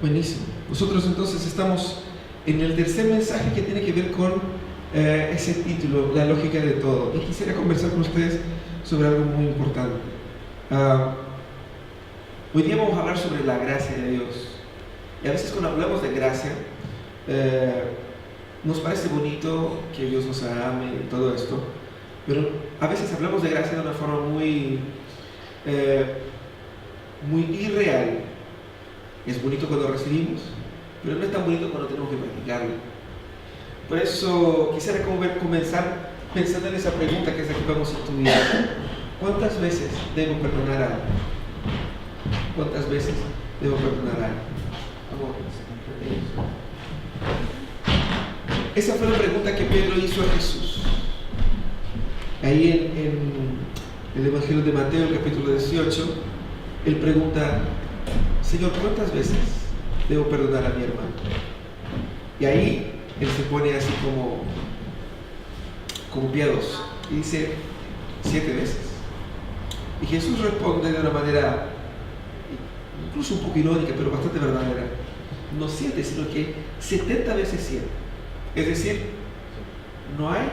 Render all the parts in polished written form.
Buenísimo. Nosotros entonces estamos en el tercer mensaje que tiene que ver con ese título, la lógica de todo. Y quisiera conversar con ustedes sobre algo muy importante. Hoy día vamos a hablar sobre la gracia de Dios. Y a veces cuando hablamos de gracia, nos parece bonito que Dios nos ame y todo esto, pero a veces hablamos de gracia de una forma muy irreal. Es bonito cuando recibimos, pero no es tan bonito cuando tenemos que practicarlo. Por eso quisiera comenzar pensando en esa pregunta que es la que vamos a estudiar. ¿Cuántas veces debo perdonar a alguien? ¿Cuántas veces debo perdonar a alguien? Esa fue la pregunta que Pedro hizo a Jesús. Ahí en el Evangelio de Mateo, el capítulo 18, él pregunta: Señor, ¿cuántas veces debo perdonar a mi hermano? Y ahí él se pone así como piadoso y dice: 7 veces. Y Jesús responde de una manera incluso un poco irónica, pero bastante verdadera: no 7, sino que 70 veces 7. Es decir, no hay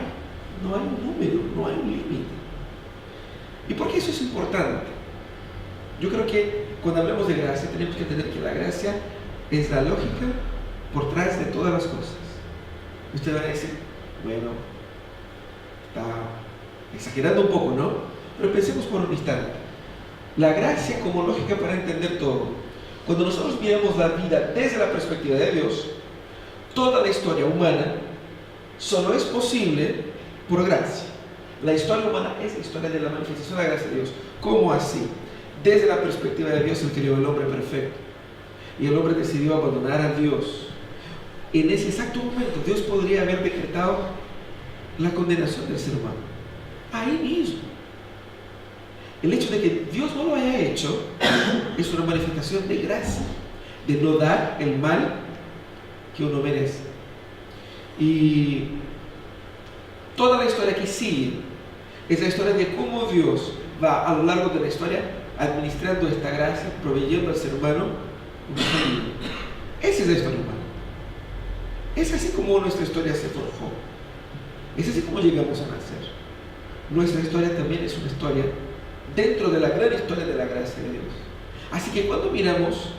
un número, no hay un límite. ¿Y por qué eso es importante? Yo creo que cuando hablamos de gracia tenemos que entender que la gracia es la lógica por detrás de todas las cosas. Usted va a decir: bueno, está exagerando un poco, ¿no? Pero pensemos por un instante. La gracia como lógica para entender todo. Cuando nosotros miramos la vida desde la perspectiva de Dios, toda la historia humana solo es posible por gracia. La historia humana es la historia de la manifestación de la gracia de Dios. ¿Cómo así? Desde la perspectiva de Dios, Él creó el hombre perfecto. Y el hombre decidió abandonar a Dios. En ese exacto momento, Dios podría haber decretado la condenación del ser humano. Ahí mismo. El hecho de que Dios no lo haya hecho es una manifestación de gracia, de no dar el mal que uno merece. Y toda la historia que sigue es la historia de cómo Dios va a lo largo de la historia administrando esta gracia, proveyendo al ser humano un camino. Esa es la historia humana. Es así como nuestra historia se forjó. Es así como llegamos a nacer. Nuestra historia también es una historia dentro de la gran historia de la gracia de Dios. Así que cuando miramos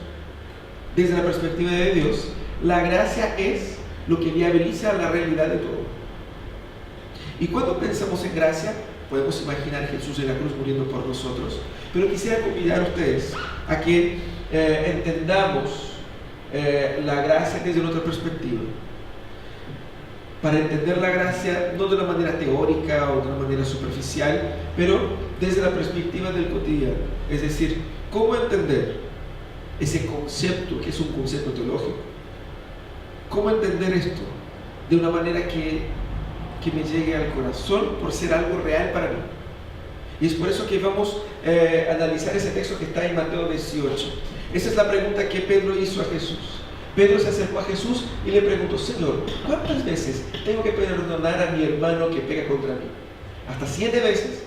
desde la perspectiva de Dios, la gracia es lo que viabiliza la realidad de todo. Y cuando pensamos en gracia, podemos imaginar a Jesús en la cruz muriendo por nosotros. Pero quisiera convidar a ustedes a que entendamos la gracia desde otra perspectiva. Para entender la gracia no de una manera teórica o de una manera superficial, pero desde la perspectiva del cotidiano. Es decir, cómo entender ese concepto que es un concepto teológico. Cómo entender esto de una manera que me llegue al corazón por ser algo real para mí. Y es por eso que vamos a analizar ese texto que está en Mateo 18. Esa es la pregunta que Pedro hizo a Jesús. Pedro se acercó a Jesús y le preguntó: Señor, ¿cuántas veces tengo que perdonar a mi hermano que pega contra mí? ¿Hasta 7 veces?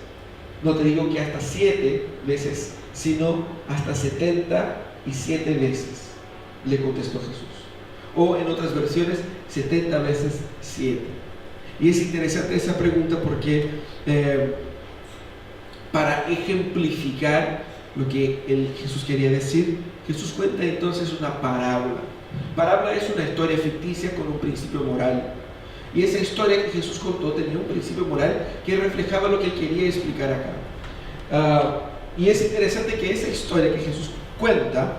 No te digo que hasta 7 veces, sino hasta 77 veces, le contestó Jesús. O en otras versiones, 70 veces 7. Y es interesante esa pregunta porque para ejemplificar lo que Jesús quería decir, Jesús cuenta entonces una parábola. Parábola es una historia ficticia con un principio moral. Y esa historia que Jesús contó tenía un principio moral que reflejaba lo que él quería explicar acá. Y es interesante que esa historia que Jesús cuenta,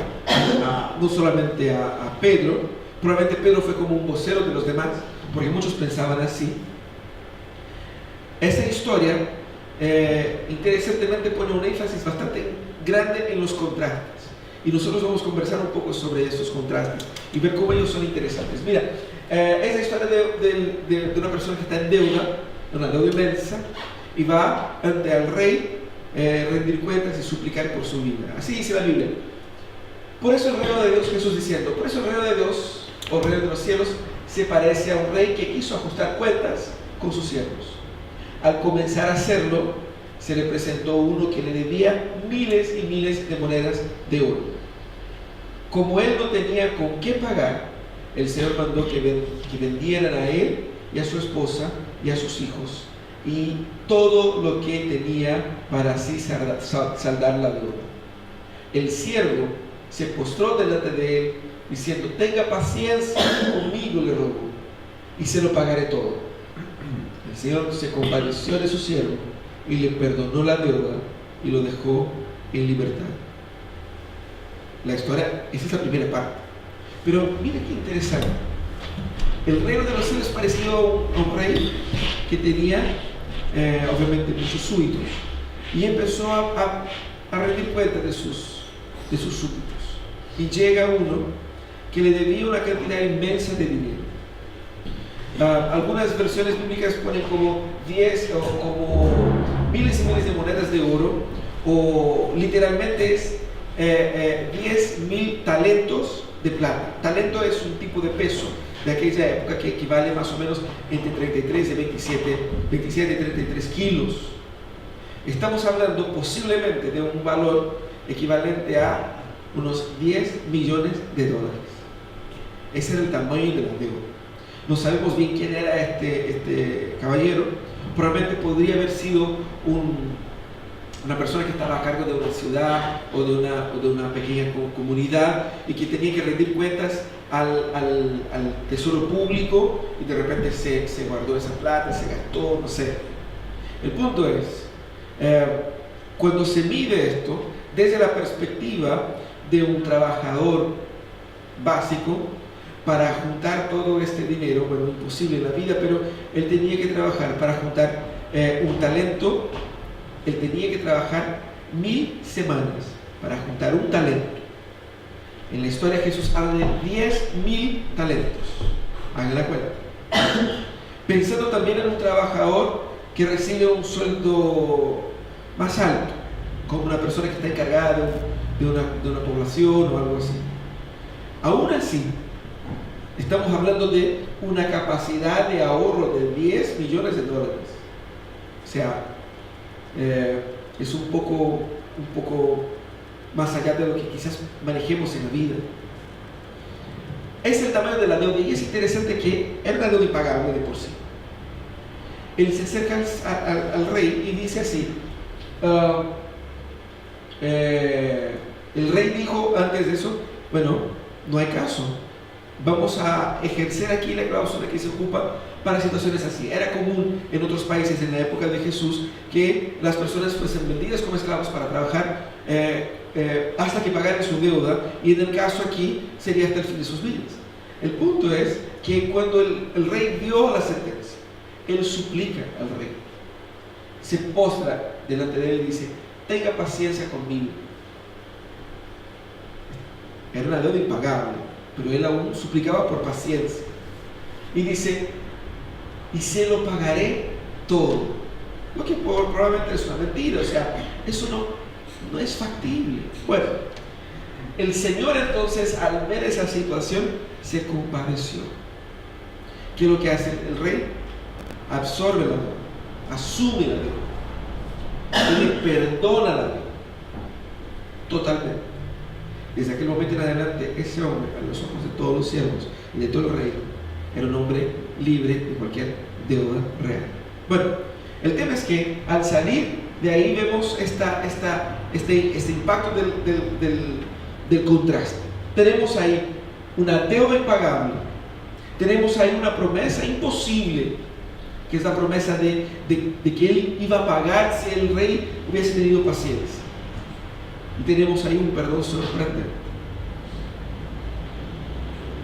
no solamente a Pedro, probablemente Pedro fue como un vocero de los demás, porque muchos pensaban así. Esa historia, interesantemente, pone un énfasis bastante grande en los contrastes. Y nosotros vamos a conversar un poco sobre estos contrastes y ver cómo ellos son interesantes. Mira, es la historia de una persona que está en deuda, una deuda inmensa, y va ante al rey rendir cuentas y suplicar por su vida. Así dice la Biblia. Por eso el reino de Dios, Jesús diciendo, por eso el reino de Dios, o el reino de los cielos, se parece a un rey que quiso ajustar cuentas con sus siervos. Al comenzar a hacerlo, se le presentó uno que le debía miles y miles de monedas de oro. Como él no tenía con qué pagar, el Señor mandó que vendieran a él y a su esposa y a sus hijos y todo lo que tenía para así saldar la deuda. El siervo se postró delante de él diciendo: tenga paciencia conmigo, le rogó, y se lo pagaré todo. El Señor se compadeció de su siervo y le perdonó la deuda y lo dejó en libertad. La historia, esa es la primera parte. Pero mire qué interesante. El reino de los cielos es parecido a un rey que tenía obviamente muchos súbditos y empezó a rendir cuenta de sus súbditos. Y llega uno que le debía una cantidad inmensa de dinero. Algunas versiones bíblicas ponen como 10 o como miles y miles de monedas de oro, o literalmente es 10.000 talentos de plata. Talento es un tipo de peso de aquella época que equivale más o menos entre 33 y 27 y 33 kilos. Estamos hablando posiblemente de un valor equivalente a unos 10 millones de dólares. Ese era el tamaño de la deuda. No sabemos bien quién era este caballero. Probablemente podría haber sido una persona que estaba a cargo de una ciudad o de una pequeña comunidad y que tenía que rendir cuentas al tesoro público, y de repente se guardó esa plata, se gastó, no sé. El punto es, cuando se mide esto desde la perspectiva de un trabajador básico, para juntar todo este dinero, bueno, imposible en la vida, pero él tenía que trabajar para juntar un talento. Él tenía que trabajar 1000 semanas para juntar un talento. En la historia Jesús habla de 10.000 talentos. Hagan la cuenta. Pensando también en un trabajador que recibe un sueldo más alto, como una persona que está encargada de una población o algo así. Aún así, estamos hablando de una capacidad de ahorro de 10 millones de dólares. O sea, es un poco más allá de lo que quizás manejemos en la vida. Es el tamaño de la deuda, y es interesante que era una deuda impagable de por sí. Él se acerca al rey y dice así: el rey dijo antes de eso: bueno, no hay caso, vamos a ejercer aquí la cláusula que se ocupa para situaciones así. Era común en otros países en la época de Jesús que las personas fuesen vendidas como esclavos para trabajar hasta que pagaran su deuda, y en el caso aquí sería hasta el fin de sus vidas. El punto es que cuando el rey dio la sentencia, él suplica al rey, se postra delante de él y dice: tenga paciencia conmigo. Era una deuda impagable, pero él aún suplicaba por paciencia. Y dice: y se lo pagaré todo. Lo que probablemente es una mentira, o sea, eso no es factible. Bueno, el Señor entonces, al ver esa situación, se compadeció. ¿Qué es lo que hace el rey? Absorbe la deuda, asume la deuda y le perdona la deuda totalmente. Desde aquel momento en adelante, ese hombre, a los ojos de todos los siervos y de todo el reino, era un hombre libre de cualquier deuda real. Bueno, el tema es que al salir de ahí vemos este impacto del contraste. Tenemos ahí una deuda impagable, tenemos ahí una promesa imposible, que es la promesa de que él iba a pagar si el rey hubiese tenido paciencia. Y tenemos ahí un perdón sorprendente.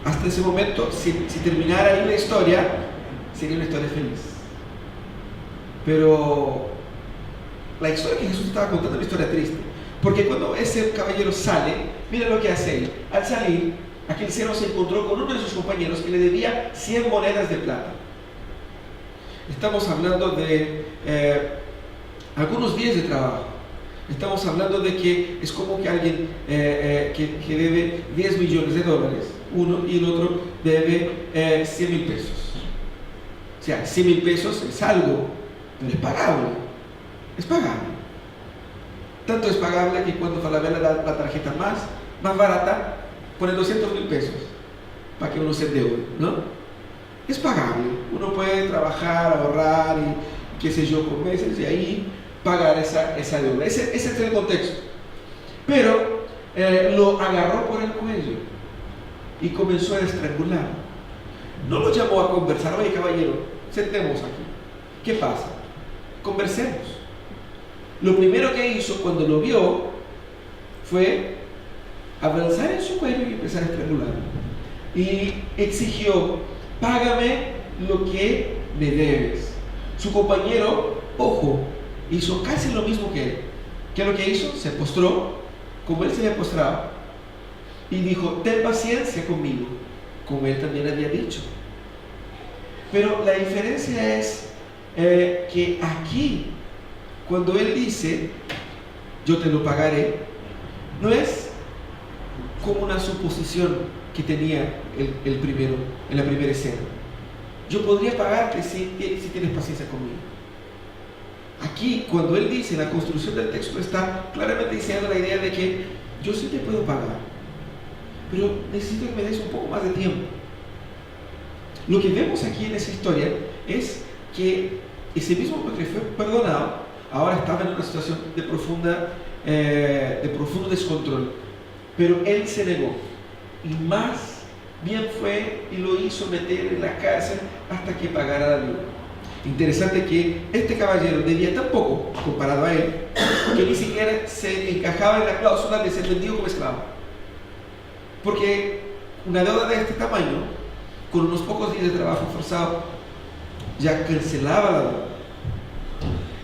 Hasta ese momento, si terminara ahí la historia, sería una historia feliz. Pero la historia que Jesús estaba contando es una historia triste. Porque cuando ese caballero sale, mira lo que hace él. Al salir, aquel siervo se encontró con uno de sus compañeros que le debía 100 monedas de plata. Estamos hablando de algunos días de trabajo. Estamos hablando de que es como que alguien que debe 10 millones de dólares, uno, y el otro debe 100 mil pesos. O sea, 100 mil pesos es algo, pero es pagable. Es pagable. Tanto es pagable que cuando Falabella da la tarjeta más barata, pone 200,000 pesos para que uno se endeude, ¿no? Es pagable, uno puede trabajar, ahorrar y qué sé yo, por meses y ahí pagar esa deuda. Ese es el contexto. Pero lo agarró por el cuello y comenzó a estrangular. No lo llamó a conversar. Oye, caballero, sentemos aquí. ¿Qué pasa? Conversemos. Lo primero que hizo cuando lo vio fue avanzar en su cuello y empezar a estrangularlo. Y exigió: págame lo que me debes. Su compañero, ojo, hizo casi lo mismo que él. ¿Qué es lo que hizo? Se postró, como él se había postrado, y dijo: ten paciencia conmigo, como él también había dicho. Pero la diferencia es que aquí, cuando él dice: yo te lo pagaré, no es como una suposición que tenía el primero, en la primera escena. Yo podría pagarte si tienes paciencia conmigo. Aquí, cuando él dice, la construcción del texto está claramente diciendo la idea de que yo sí te puedo pagar, pero necesito que me des un poco más de tiempo. Lo que vemos aquí en esa historia es que ese mismo hombre que fue perdonado ahora estaba en una situación de profundo descontrol, pero él se negó, y más bien fue y lo hizo meter en la cárcel hasta que pagara la deuda. Interesante que este caballero debía tan poco comparado a él, que ni siquiera se encajaba en la cláusula de ser vendido como esclavo, porque una deuda de este tamaño, con unos pocos días de trabajo forzado, ya cancelaba la deuda.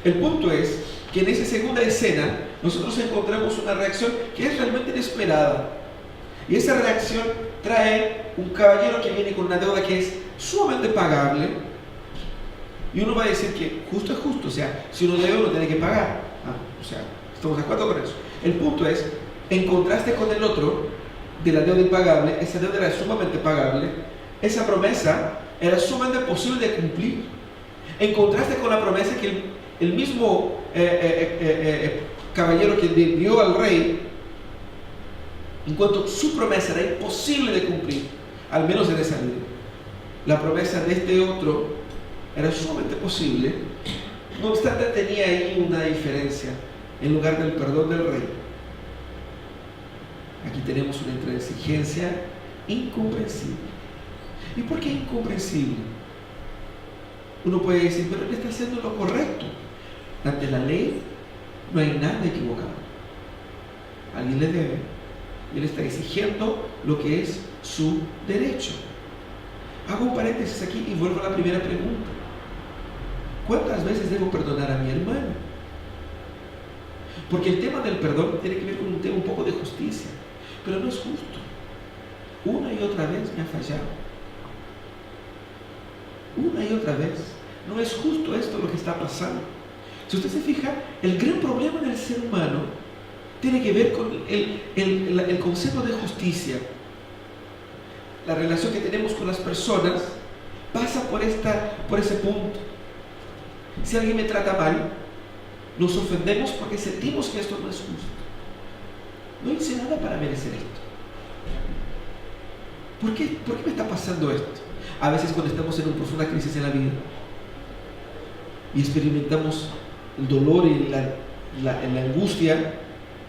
El punto es que en esa segunda escena nosotros encontramos una reacción que es realmente inesperada, y esa reacción trae un caballero que viene con una deuda que es sumamente pagable, y uno va a decir que justo es justo, o sea, si uno debe, uno tiene que pagar. O sea, estamos de acuerdo con eso. El punto es, en contraste con el otro, de la deuda impagable, esa deuda era sumamente pagable, esa promesa era sumamente posible de cumplir, en contraste con la promesa que el mismo caballero que dio al rey, en cuanto su promesa era imposible de cumplir, al menos en esa vida. La promesa de este otro era sumamente posible. No obstante, tenía ahí una diferencia. En lugar del perdón del rey, aquí tenemos una intransigencia incomprensible. ¿Y por qué incomprensible? Uno puede decir: pero él está haciendo lo correcto. Ante la ley no hay nada equivocado. Alguien le debe y él está exigiendo lo que es su derecho. Hago un paréntesis aquí y vuelvo a la primera pregunta: ¿cuántas veces debo perdonar a mi hermano? Porque el tema del perdón tiene que ver con un tema un poco de justicia, pero no es justo. Una y otra vez me ha fallado. Una y otra vez. No es justo esto lo que está pasando. Si usted se fija, el gran problema del ser humano tiene que ver con el concepto de justicia. La relación que tenemos con las personas pasa por ese punto. Si alguien me trata mal, nos ofendemos porque sentimos que esto no es justo. No hice nada para merecer esto. ¿Por qué me está pasando esto? A veces, cuando estamos en una profunda crisis en la vida y experimentamos el dolor y la angustia,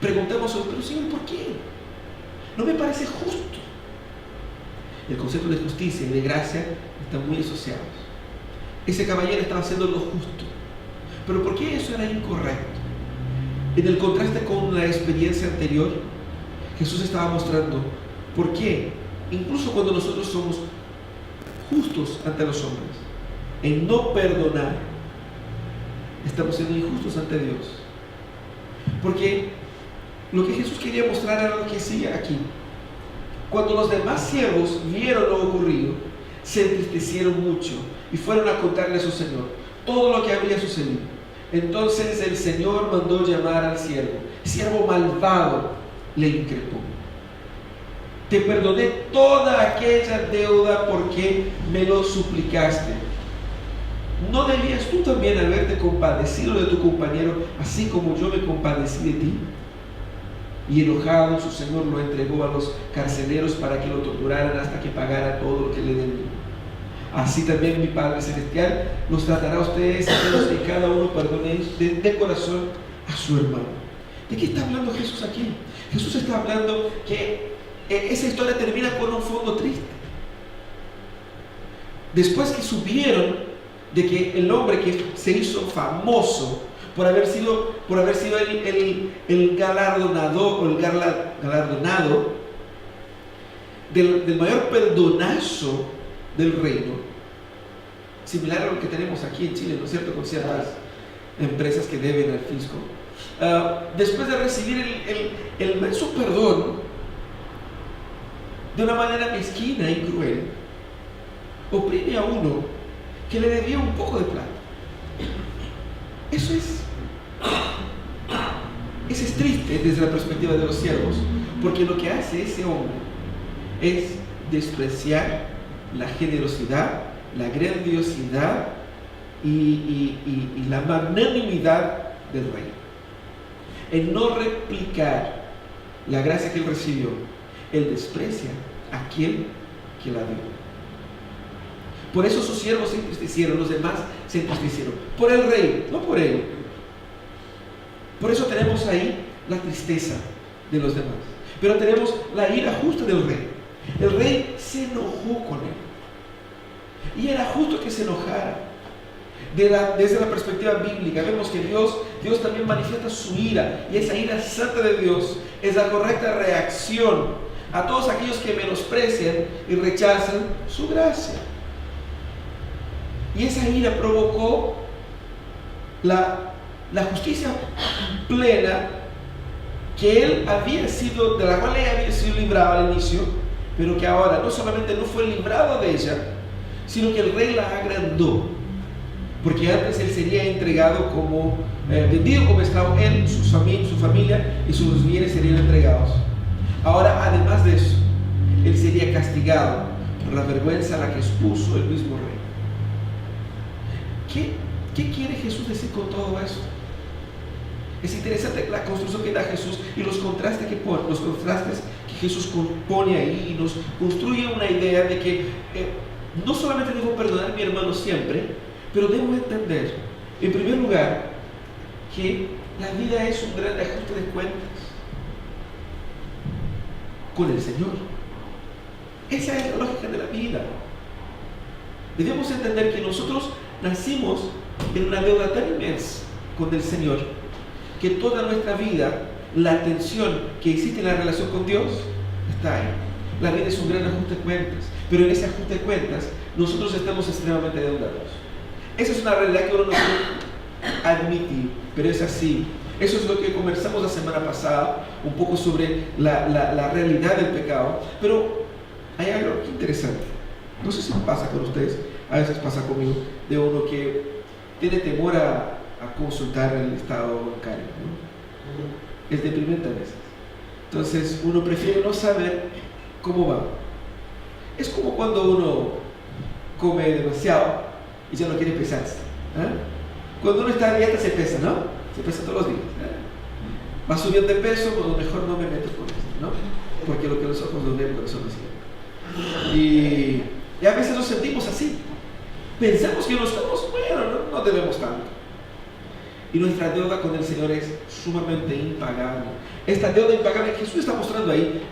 preguntamos: pero Señor, ¿por qué? No me parece justo. El concepto de justicia y de gracia están muy asociados. Ese caballero estaba haciendo lo justo, pero ¿por qué eso era incorrecto? En el contraste con la experiencia anterior, Jesús estaba mostrando por qué, incluso cuando nosotros somos justos ante los hombres, en no perdonar, estamos siendo injustos ante Dios. Porque lo que Jesús quería mostrar era lo que sigue aquí. Cuando los demás siervos vieron lo ocurrido, se entristecieron mucho y fueron a contarle a su señor todo lo que había sucedido. Entonces el Señor mandó llamar al siervo malvado, le increpó: te perdoné toda aquella deuda porque me lo suplicaste. ¿No debías tú también haberte compadecido de tu compañero, así como yo me compadecí de ti? Y enojado, su señor lo entregó a los carceleros para que lo torturaran hasta que pagara todo lo que le debía. Así también mi Padre Celestial los tratará a ustedes, a todos, y cada uno perdonéis de corazón a su hermano. ¿De qué está hablando Jesús aquí? Jesús está hablando que esa historia termina con un fondo triste. Después que supieron de que el hombre que se hizo famoso por haber sido el galardonado del mayor perdonazo del reino, similar a lo que tenemos aquí en Chile, ¿no es cierto?, con ciertas empresas que deben al fisco. Después de recibir el inmenso perdón, de una manera mezquina y cruel, oprime a uno que le debía un poco de plata. Eso es triste desde la perspectiva de los siervos, porque lo que hace ese hombre es despreciar la generosidad, la grandiosidad y la magnanimidad del rey. En no replicar la gracia que él recibió, él desprecia a quien que la dio. Por eso sus siervos se entristecieron, los demás se entristecieron. Por el rey, no por él. Por eso tenemos ahí la tristeza de los demás. Pero tenemos la ira justa del rey. El rey se enojó con él. Y era justo que se enojara. Desde la perspectiva bíblica vemos que Dios también manifiesta su ira, y esa ira santa de Dios es la correcta reacción a todos aquellos que menosprecian y rechazan su gracia. Y esa ira provocó la justicia plena de la cual él había sido librado al inicio, pero que ahora no solamente no fue librado de ella, sino que el rey la agrandó. Porque antes él sería entregado vendido como esclavo, él, su familia y sus bienes serían entregados. Ahora, además de eso, él sería castigado por la vergüenza a la que expuso el mismo rey. ¿Qué quiere Jesús decir con todo esto? Es interesante la construcción que da Jesús y los contrastes que Jesús pone ahí, y nos construye una idea de que no solamente debo perdonar a mi hermano siempre, pero debo entender, en primer lugar, que la vida es un gran ajuste de cuentas con el Señor. Esa es la lógica de la vida. Debemos entender que nosotros nacimos en una deuda tan inmensa con el Señor, que toda nuestra vida, la tensión que existe en la relación con Dios está ahí. La vida es un gran ajuste de cuentas, pero en ese ajuste de cuentas nosotros estamos extremadamente endeudados. Esa es una realidad que uno no puede admitir, pero es así. Eso es lo que conversamos la semana pasada, un poco sobre la realidad del pecado. Pero hay algo interesante. No sé si pasa con ustedes, a veces pasa conmigo, de uno que tiene temor a consultar el estado bancario, ¿no? Es deprimente a veces. Entonces uno prefiere no saber cómo va. Es como cuando uno come demasiado y ya no quiere pesarse. Cuando uno está a dieta se pesa, ¿no? Se pesa todos los días. Va subiendo de peso, pues mejor no me meto con eso, ¿no? Porque lo que los ojos no ven, el corazón no siente. Y a veces nos sentimos así. Pensamos que nos estamos, bueno, no debemos tanto. Y nuestra deuda con el Señor es sumamente impagable. Esta deuda impagable que Jesús está mostrando ahí,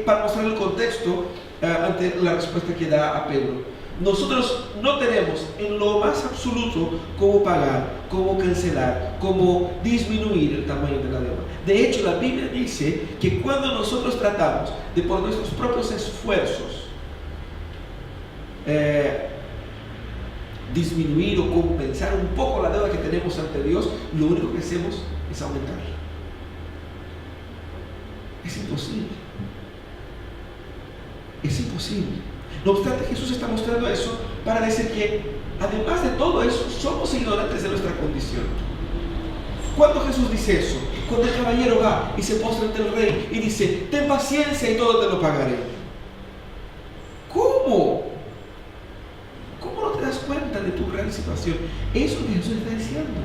para mostrar el contexto ante la respuesta que da a Pedro. Nosotros no tenemos en lo más absoluto cómo pagar, cómo cancelar, cómo disminuir el tamaño de la deuda. De hecho, la Biblia dice que cuando nosotros tratamos de por nuestros propios esfuerzos disminuir o compensar un poco la deuda que tenemos ante Dios, lo único que hacemos es aumentarla. Es imposible. Es imposible. No obstante, Jesús está mostrando eso para decir que, además de todo eso, somos ignorantes de nuestra condición. ¿Cuándo Jesús dice eso? Cuando el caballero va y se postra ante el rey y dice: ten paciencia y todo te lo pagaré. ¿Cómo? ¿Cómo no te das cuenta de tu gran situación? Eso es lo que Jesús está diciendo.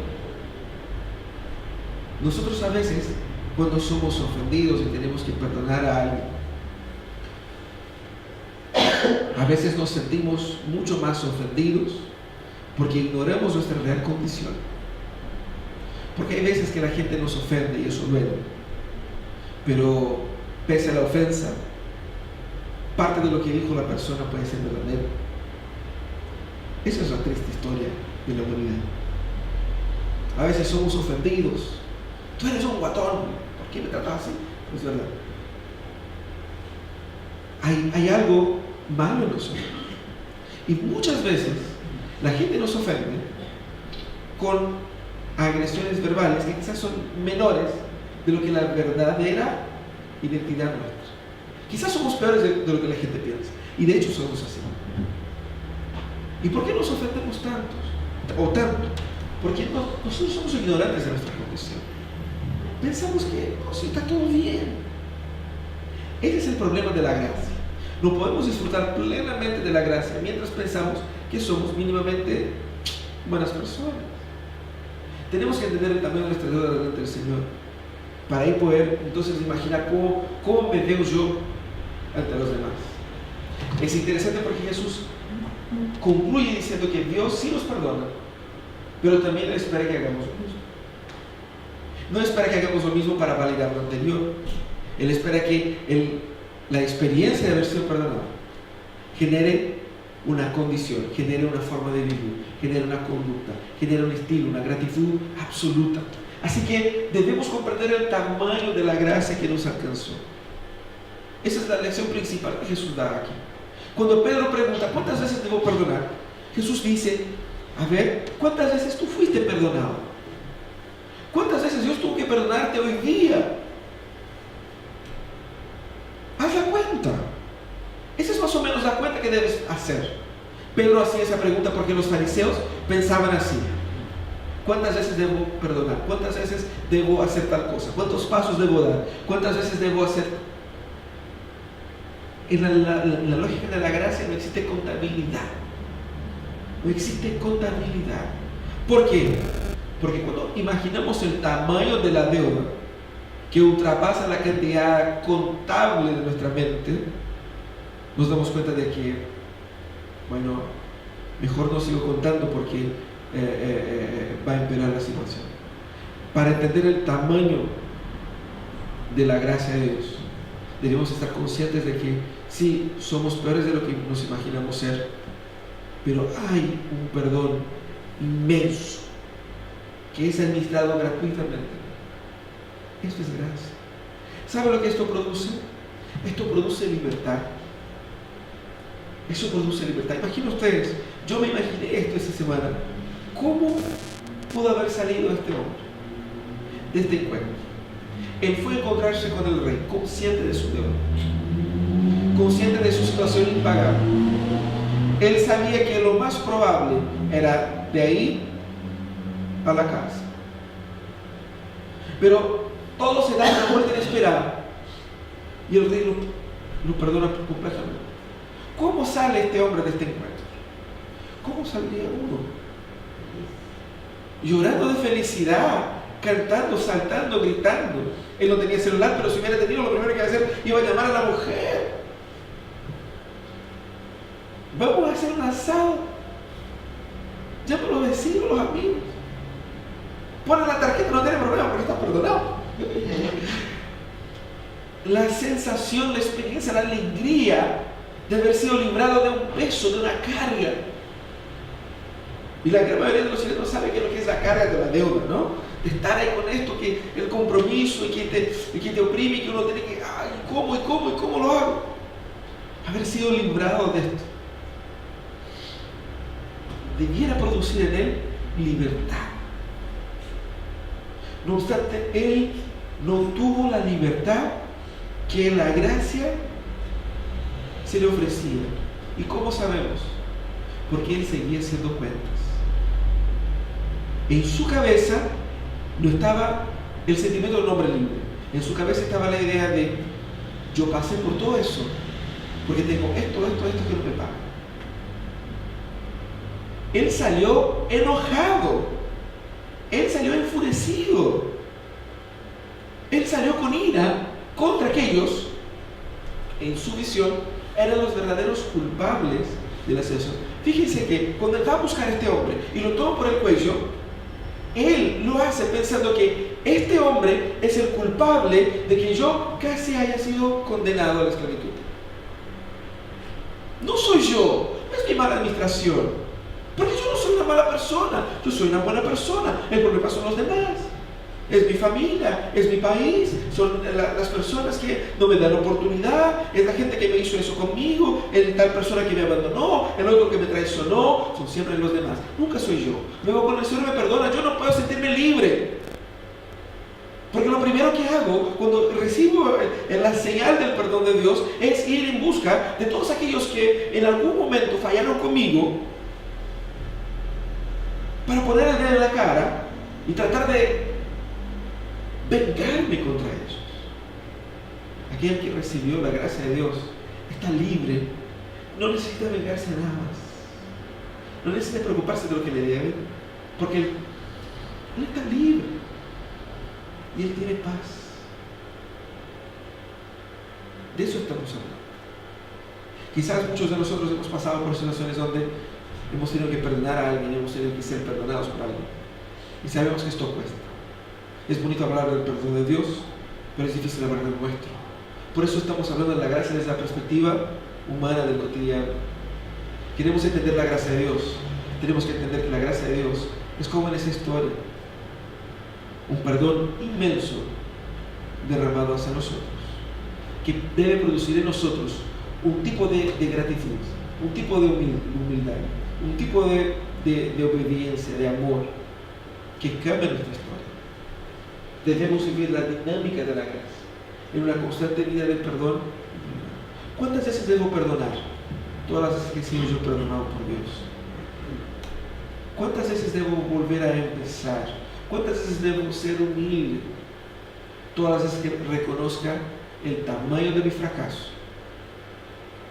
Nosotros a veces cuando somos ofendidos y tenemos que perdonar a alguien. A veces nos sentimos mucho más ofendidos porque ignoramos nuestra real condición. Porque hay veces que la gente nos ofende y eso duele. Pero pese a la ofensa, parte de lo que dijo la persona puede ser verdadero. Esa es la triste historia de la humanidad. A veces somos ofendidos. Tú eres un guatón. ¿Por qué me tratas así? No es verdad. Hay algo malo en nosotros. Y muchas veces la gente nos ofende con agresiones verbales que quizás son menores de lo que la verdadera identidad nuestra. Quizás somos peores de lo que la gente piensa. Y de hecho somos así. ¿Y por qué nos ofendemos tanto? Porque nosotros somos ignorantes de nuestra condición. Pensamos que sí, está todo bien. Ese es el problema de la gracia. No podemos disfrutar plenamente de la gracia mientras pensamos que somos mínimamente buenas personas. Tenemos que entender el tamaño de nuestra deuda delante del Señor para ahí poder entonces imaginar cómo me veo yo ante los demás. Es interesante porque Jesús concluye diciendo que Dios sí nos perdona, pero también Él espera que hagamos lo mismo. No espera que hagamos lo mismo para validar lo anterior. Él espera que la experiencia de haber sido perdonado genere una condición, genere una forma de vivir, genere una conducta, genere un estilo, una gratitud absoluta. Así que debemos comprender el tamaño de la gracia que nos alcanzó. Esa es la lección principal que Jesús da aquí. Cuando Pedro pregunta, ¿cuántas veces debo perdonar? Jesús dice, a ver, ¿cuántas veces tú fuiste perdonado? ¿Cuántas veces Dios tuvo que perdonarte hoy día? Haz la cuenta. Esa es más o menos la cuenta que debes hacer. Pedro hacía esa pregunta porque los fariseos pensaban así. ¿Cuántas veces debo perdonar? ¿Cuántas veces debo hacer tal cosa? ¿Cuántos pasos debo dar? ¿Cuántas veces debo hacer? En la lógica de la gracia no existe contabilidad. No existe contabilidad. ¿Por qué? Porque cuando imaginamos el tamaño de la deuda que ultrapasa la cantidad contable de nuestra mente, nos damos cuenta de que, bueno, mejor no sigo contando porque va a empeorar la situación. Para entender el tamaño de la gracia de Dios, debemos estar conscientes de que sí, somos peores de lo que nos imaginamos ser, pero hay un perdón inmenso que es administrado gratuitamente. Esto es gracia. ¿Sabe lo que esto produce? Esto produce libertad. Eso produce libertad. Imaginen ustedes, yo me imaginé esto esta semana. ¿Cómo pudo haber salido este hombre de este encuentro? Él fue a encontrarse con el rey, consciente de su deuda, consciente de su situación impagable. Él sabía que lo más probable era de ahí a la cárcel. Pero todo se da una vuelta inesperada y el rey lo perdona completamente. ¿Cómo sale este hombre de este encuentro? ¿Cómo saldría uno? Llorando de felicidad, cantando, saltando, gritando. Él no tenía celular, pero si hubiera tenido, lo primero que iba a hacer, iba a llamar a la mujer. Vamos a hacer un asado. Llama a los vecinos, los amigos. Ponen la tarjeta, no tiene problema porque está perdonado. La sensación, la experiencia, la alegría de haber sido librado de un peso, de una carga. Y la gran mayoría de los chilenos sabe qué es lo que es la carga de la deuda, ¿no? De estar ahí con esto, que el compromiso y que te oprime y que uno tiene que, ay, ¿cómo lo hago? Haber sido librado de esto debiera producir en él libertad. No obstante, él no tuvo la libertad que la gracia se le ofrecía. ¿Y cómo sabemos? Porque él seguía haciendo cuentas. En su cabeza no estaba el sentimiento del hombre libre. En su cabeza estaba la idea de: yo pasé por todo eso porque tengo esto que no me paga. Él salió enojado. Él salió enfurecido. Él salió con ira contra aquellos, en su visión, eran los verdaderos culpables de la situación. Fíjense que cuando él va a buscar a este hombre y lo toma por el cuello, él lo hace pensando que este hombre es el culpable de que yo casi haya sido condenado a la esclavitud. No soy yo, no es mi mala administración, porque yo no soy una mala persona, yo soy una buena persona. El problema son los demás. Es mi familia, es mi país, son las personas que no me dan oportunidad, es la gente que me hizo eso conmigo, es tal persona que me abandonó, el otro que me traicionó, son siempre los demás, nunca soy yo. Luego cuando el Señor me perdona, yo no puedo sentirme libre. Porque lo primero que hago cuando recibo la señal del perdón de Dios es ir en busca de todos aquellos que en algún momento fallaron conmigo, para poner el dedo en la cara y tratar de vengarme contra ellos. Aquel que recibió la gracia de Dios está libre, no necesita vengarse nada más, no necesita preocuparse de lo que le deben, porque él está libre y él tiene paz. De eso estamos hablando. Quizás muchos de nosotros hemos pasado por situaciones donde hemos tenido que perdonar a alguien, hemos tenido que ser perdonados por alguien, y sabemos que esto cuesta. Es bonito hablar del perdón de Dios, pero es difícil hablar del nuestro. Por eso estamos hablando de la gracia desde la perspectiva humana del cotidiano. Queremos entender la gracia de Dios. Tenemos que entender que la gracia de Dios es como en esa historia, un perdón inmenso derramado hacia nosotros, que debe producir en nosotros un tipo de gratitud, un tipo de humildad, un tipo de obediencia, de amor, que cambia nuestra historia. Debemos vivir la dinámica de la gracia en una constante vida de perdón. ¿Cuántas veces debo perdonar? Todas las veces que he sido yo perdonado por Dios. ¿Cuántas veces debo volver a empezar? ¿Cuántas veces debo ser humilde? Todas las veces que reconozca el tamaño de mi fracaso.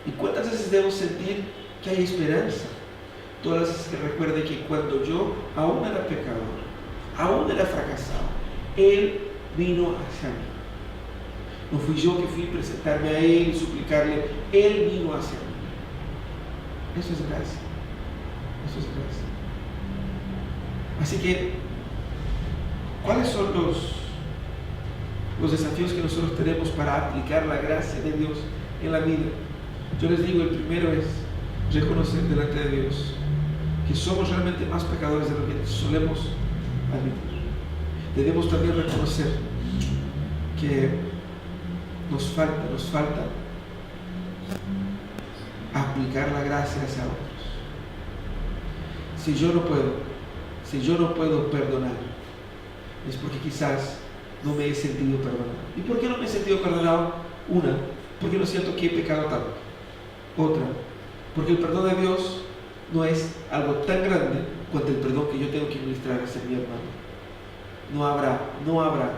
¿Y cuántas veces debo sentir que hay esperanza? Todas las veces que recuerde que cuando yo aún era pecador, aún era fracasado, Él vino hacia mí. No fui yo que fui a presentarme a Él y suplicarle, Él vino hacia mí. Eso es gracia. Eso es gracia. Así que, ¿cuáles son los desafíos que nosotros tenemos para aplicar la gracia de Dios en la vida? Yo les digo, el primero es reconocer delante de Dios que somos realmente más pecadores de lo que solemos admitir. Debemos también reconocer que nos falta aplicar la gracia hacia otros. Si yo no puedo perdonar, es porque quizás no me he sentido perdonado. ¿Y por qué no me he sentido perdonado? Una, porque no siento que he pecado tanto. Otra, porque el perdón de Dios no es algo tan grande cuanto el perdón que yo tengo que ministrar hacia mi hermano. No habrá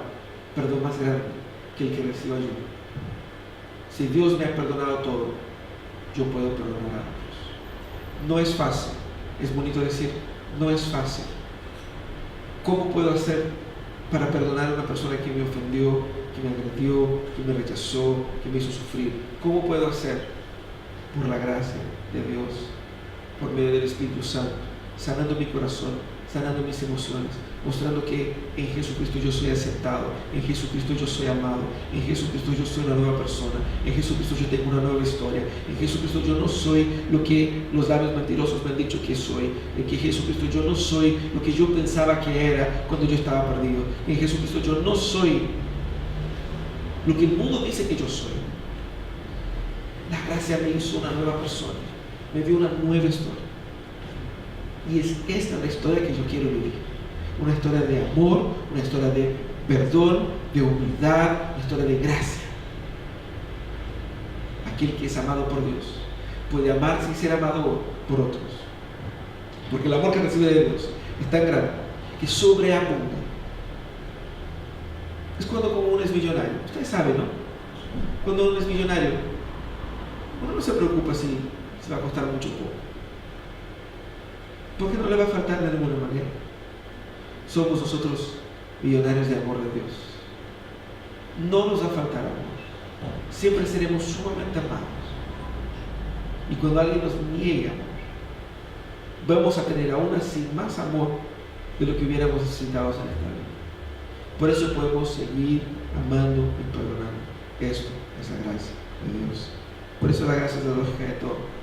perdón más grande que el que reciba yo. Si Dios me ha perdonado todo, yo puedo perdonar a otros. No es fácil, es bonito decir, no es fácil. ¿Cómo puedo hacer para perdonar a una persona que me ofendió, que me agredió, que me rechazó, que me hizo sufrir? ¿Cómo puedo hacer? Por la gracia de Dios, por medio del Espíritu Santo, sanando mi corazón, sanando mis emociones, mostrando que en Jesucristo yo soy aceptado, en Jesucristo yo soy amado, en Jesucristo yo soy una nueva persona, en Jesucristo yo tengo una nueva historia, en Jesucristo yo no soy lo que los labios mentirosos me han dicho que soy, en que Jesucristo yo no soy lo que yo pensaba que era cuando yo estaba perdido, en Jesucristo yo no soy lo que el mundo dice que yo soy. La gracia me hizo una nueva persona, me dio una nueva historia. Y es esta la historia que yo quiero vivir. Una historia de amor, una historia de perdón, de humildad, una historia de gracia. Aquel que es amado por Dios puede amarse y ser amado por otros. Porque el amor que recibe de Dios es tan grande que sobreabunda. Es cuando como uno es millonario. Ustedes saben, ¿no? Cuando uno es millonario, uno no se preocupa si se va a costar mucho o poco, porque no le va a faltar de ninguna manera. Somos nosotros millonarios de amor de Dios. no nos va a faltar amor. Siempre seremos sumamente amados. Y cuando alguien nos niegue amor, vamos a tener aún así más amor de lo que hubiéramos necesitado en esta vida. Por eso podemos seguir amando y perdonando. Esto es la gracia de Dios. Por eso la gracia es la lógica de todo.